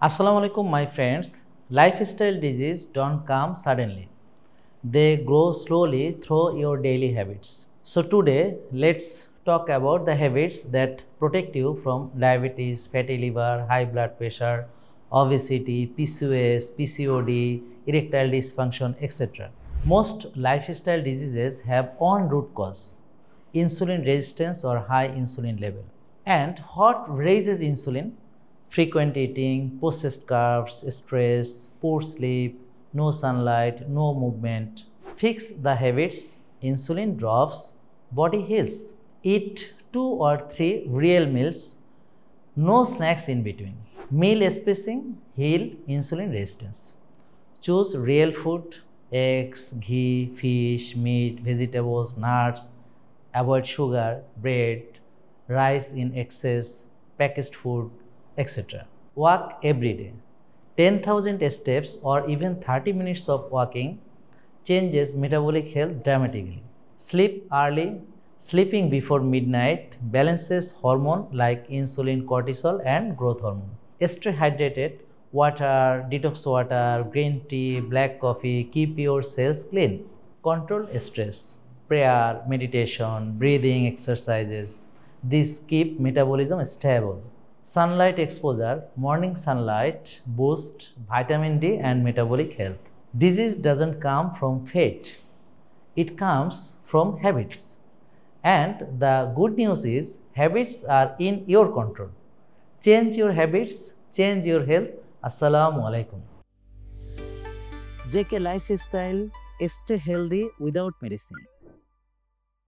Assalamu alaikum, my friends. Lifestyle diseases don't come suddenly. They grow slowly through your daily habits. So today, let's talk about the habits that protect you from diabetes, fatty liver, high blood pressure, obesity, PCOS, PCOD, erectile dysfunction, etc. Most lifestyle diseases have one root cause: insulin resistance or high insulin level. And what raises insulin? Frequent eating, processed carbs, stress, poor sleep, no sunlight, no movement. Fix the habits, insulin drops, body heals. Eat 2 or 3 real meals, no snacks in between. Meal spacing heal insulin resistance. Choose real food, eggs, ghee, fish, meat, vegetables, nuts. Avoid sugar, bread, rice in excess, packaged food, etc. Walk every day. 10,000 steps or even 30 minutes of walking changes metabolic health dramatically. Sleep early. Sleeping before midnight balances hormone like insulin, cortisol, and growth hormone. Stay hydrated. Water, detox water, green tea, black coffee keep your cells clean. Control stress. Prayer, meditation, breathing exercises. These keep metabolism stable. Sunlight exposure, morning sunlight boosts vitamin D and metabolic health. Disease doesn't come from fate, it comes from habits. And the good news is, habits are in your control. Change your habits, change your health. Assalamu alaikum. JK Lifestyle, stay healthy without medicine.